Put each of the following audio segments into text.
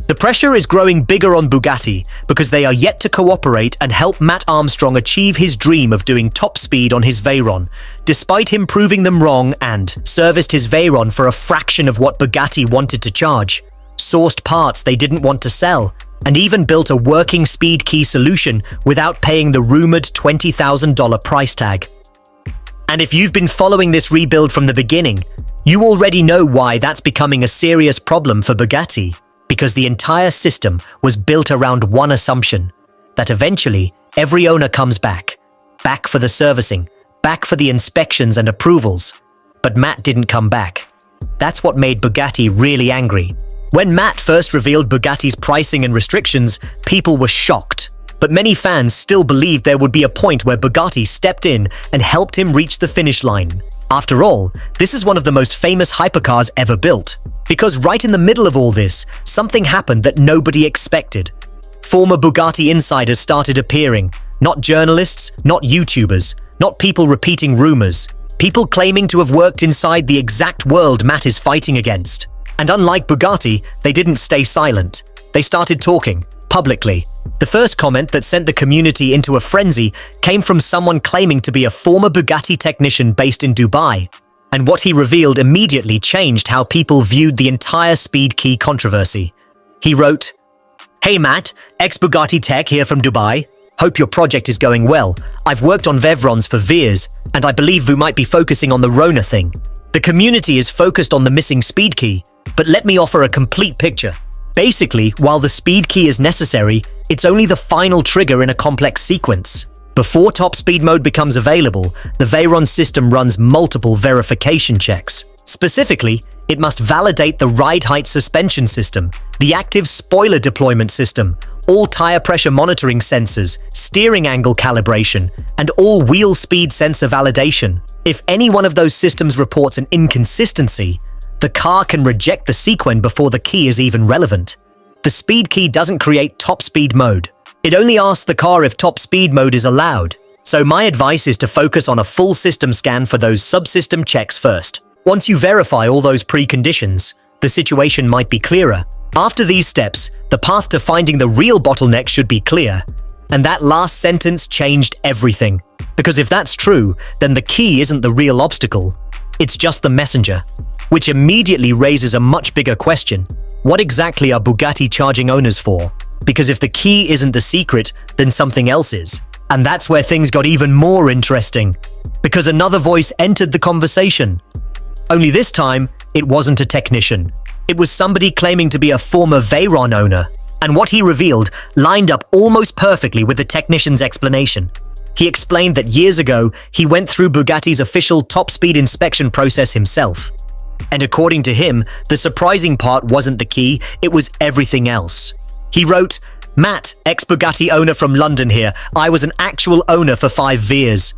The pressure is growing bigger on Bugatti because they are yet to cooperate and help Matt Armstrong achieve his dream of doing top speed on his Veyron, despite him proving them wrong and serviced his Veyron for a fraction of what Bugatti wanted to charge, sourced parts they didn't want to sell, and even built a working speed key solution without paying the rumored $20,000 price tag. And if you've been following this rebuild from the beginning, you already know why that's becoming a serious problem for Bugatti. Because the entire system was built around one assumption, that eventually every owner comes back for the servicing, back for the inspections and approvals. But Matt didn't come back. That's what made Bugatti really angry. When Matt first revealed Bugatti's pricing and restrictions, people were shocked. But many fans still believed there would be a point where Bugatti stepped in and helped him reach the finish line. After all, this is one of the most famous hypercars ever built. Because right in the middle of all this, something happened that nobody expected. Former Bugatti insiders started appearing. Not journalists, not YouTubers, not people repeating rumors. People claiming to have worked inside the exact world Matt is fighting against. And unlike Bugatti, they didn't stay silent. They started talking, publicly. The first comment that sent the community into a frenzy came from someone claiming to be a former Bugatti technician based in Dubai. And what he revealed immediately changed how people viewed the entire speed key controversy. He wrote, "Hey Matt, ex-Bugatti tech here from Dubai. Hope your project is going well. I've worked on Veyrons for years, and I believe we might be focusing on the Rona thing. The community is focused on the missing speed key, but let me offer a complete picture. Basically, while the speed key is necessary, it's only the final trigger in a complex sequence. Before top speed mode becomes available, the Veyron system runs multiple verification checks. Specifically, it must validate the ride height suspension system, the active spoiler deployment system, all tire pressure monitoring sensors, steering angle calibration, and all wheel speed sensor validation. If any one of those systems reports an inconsistency, the car can reject the sequence before the key is even relevant. The speed key doesn't create top speed mode. It only asks the car if top speed mode is allowed. So my advice is to focus on a full system scan for those subsystem checks first. Once you verify all those preconditions, the situation might be clearer. After these steps, the path to finding the real bottleneck should be clear. And that last sentence changed everything. Because if that's true, then the key isn't the real obstacle. It's just the messenger. Which immediately raises a much bigger question. What exactly are Bugatti charging owners for? Because if the key isn't the secret, then something else is. And that's where things got even more interesting. Because another voice entered the conversation. Only this time, it wasn't a technician. It was somebody claiming to be a former Veyron owner. And what he revealed lined up almost perfectly with the technician's explanation. He explained that years ago, he went through Bugatti's official top speed inspection process himself. And according to him, the surprising part wasn't the key, it was everything else. He wrote, "Matt, ex-Bugatti owner from London here. I was an actual owner for 5 years.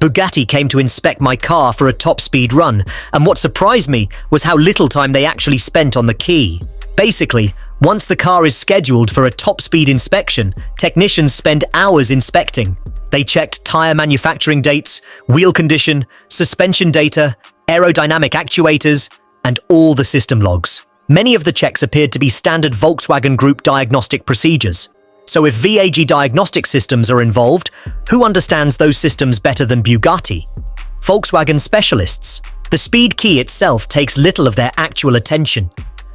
Bugatti came to inspect my car for a top speed run, and what surprised me was how little time they actually spent on the key. Basically, once the car is scheduled for a top speed inspection, technicians spend hours inspecting. They checked tire manufacturing dates, wheel condition, suspension data, aerodynamic actuators, and all the system logs. Many of the checks appeared to be standard Volkswagen Group diagnostic procedures. So if VAG diagnostic systems are involved, who understands those systems better than Bugatti? Volkswagen specialists. The speed key itself takes little of their actual attention.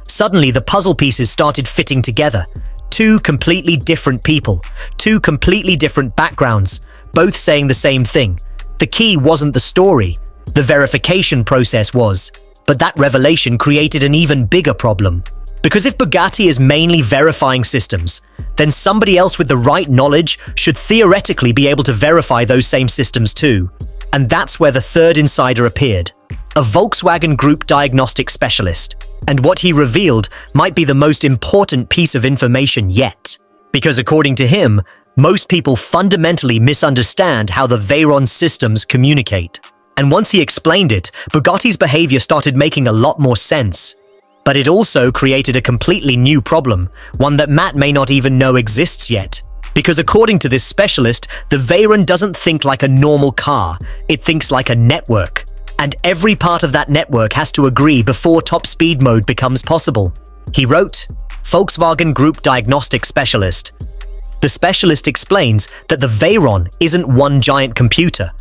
Suddenly, the puzzle pieces started fitting together. 2 completely different people, 2 completely different backgrounds, both saying the same thing. The key wasn't the story. The verification process was. But that revelation created an even bigger problem. Because if Bugatti is mainly verifying systems, then somebody else with the right knowledge should theoretically be able to verify those same systems too. And that's where the third insider appeared, a Volkswagen Group diagnostic specialist. And what he revealed might be the most important piece of information yet. Because according to him, most people fundamentally misunderstand how the Veyron systems communicate. And once he explained it, Bugatti's behavior started making a lot more sense. But it also created a completely new problem, one that Matt may not even know exists yet. Because according to this specialist, the Veyron doesn't think like a normal car, it thinks like a network. And every part of that network has to agree before top speed mode becomes possible. He wrote, Volkswagen Group diagnostic specialist. The specialist explains that the Veyron isn't one giant computer.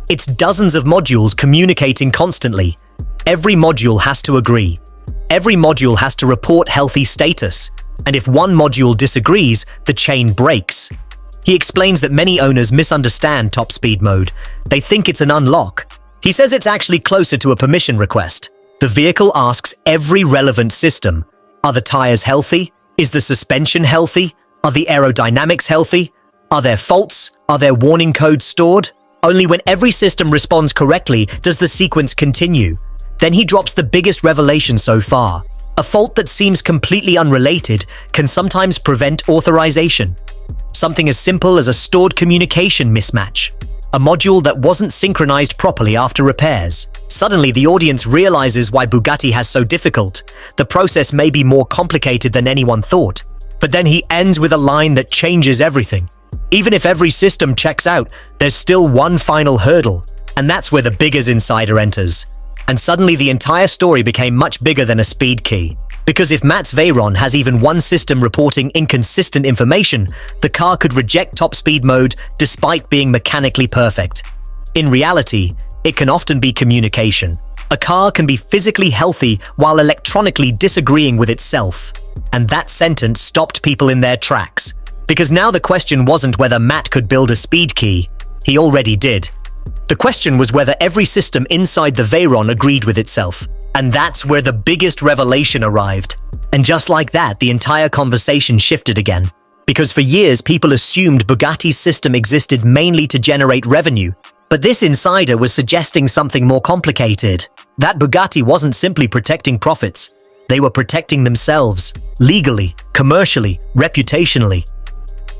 It's dozens of modules communicating constantly. Every module has to agree. Every module has to report healthy status. And if one module disagrees, the chain breaks. He explains that many owners misunderstand top speed mode. They think it's an unlock. He says it's actually closer to a permission request. The vehicle asks every relevant system. Are the tires healthy? Is the suspension healthy? Are the aerodynamics healthy? Are there faults? Are there warning codes stored? Only when every system responds correctly does the sequence continue. Then he drops the biggest revelation so far. A fault that seems completely unrelated can sometimes prevent authorization. Something as simple as a stored communication mismatch. A module that wasn't synchronized properly after repairs. Suddenly, the audience realizes why Bugatti has so difficult. The process may be more complicated than anyone thought. But then he ends with a line that changes everything. Even if every system checks out, there's still one final hurdle. And that's where the biggest insider enters. And suddenly the entire story became much bigger than a speed key. Because if Matt's Veyron has even one system reporting inconsistent information, the car could reject top speed mode despite being mechanically perfect. In reality, it can often be communication. A car can be physically healthy while electronically disagreeing with itself. And that sentence stopped people in their tracks. Because now the question wasn't whether Matt could build a speed key. He already did. The question was whether every system inside the Veyron agreed with itself. And that's where the biggest revelation arrived. And just like that, the entire conversation shifted again. Because for years, people assumed Bugatti's system existed mainly to generate revenue. But this insider was suggesting something more complicated. That Bugatti wasn't simply protecting profits. They were protecting themselves, legally, commercially, reputationally.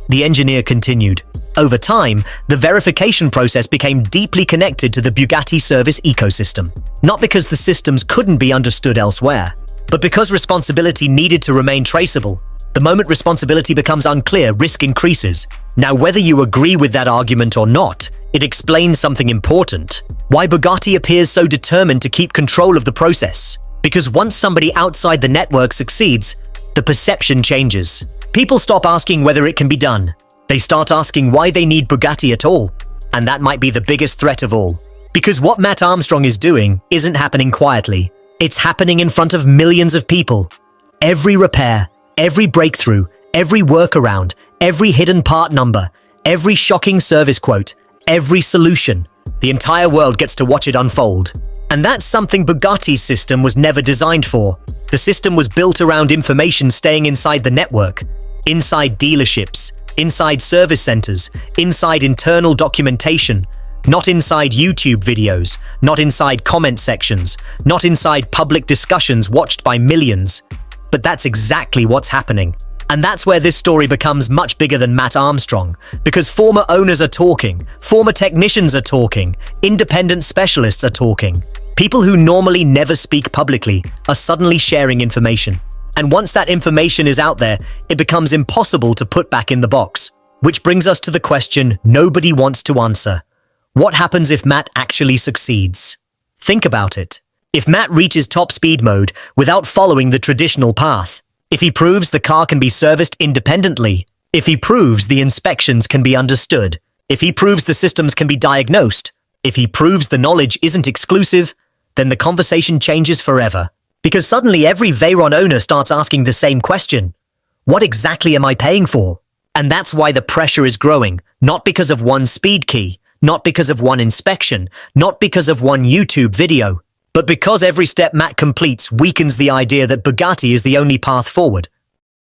The engineer continued. Over time, the verification process became deeply connected to the Bugatti service ecosystem. Not because the systems couldn't be understood elsewhere, but because responsibility needed to remain traceable. The moment responsibility becomes unclear, risk increases. Now, whether you agree with that argument or not, it explains something important. Why Bugatti appears so determined to keep control of the process. Because once somebody outside the network succeeds, the perception changes. People stop asking whether it can be done. They start asking why they need Bugatti at all. And that might be the biggest threat of all. Because what Matt Armstrong is doing isn't happening quietly. It's happening in front of millions of people. Every repair, every breakthrough, every workaround, every hidden part number, every shocking service quote, every solution. The entire world gets to watch it unfold. And that's something Bugatti's system was never designed for. The system was built around information staying inside the network, inside dealerships, inside service centers, inside internal documentation, not inside YouTube videos, not inside comment sections, not inside public discussions watched by millions. But that's exactly what's happening. And that's where this story becomes much bigger than Matt Armstrong, because former owners are talking, former technicians are talking, independent specialists are talking. People who normally never speak publicly are suddenly sharing information. And once that information is out there, it becomes impossible to put back in the box. Which brings us to the question nobody wants to answer. What happens if Matt actually succeeds? Think about it. If Matt reaches top speed mode without following the traditional path, if he proves the car can be serviced independently, if he proves the inspections can be understood, if he proves the systems can be diagnosed, if he proves the knowledge isn't exclusive, then the conversation changes forever. Because suddenly every Veyron owner starts asking the same question. What exactly am I paying for? And that's why the pressure is growing, not because of one speed key, not because of one inspection, not because of one YouTube video, but because every step Matt completes weakens the idea that Bugatti is the only path forward.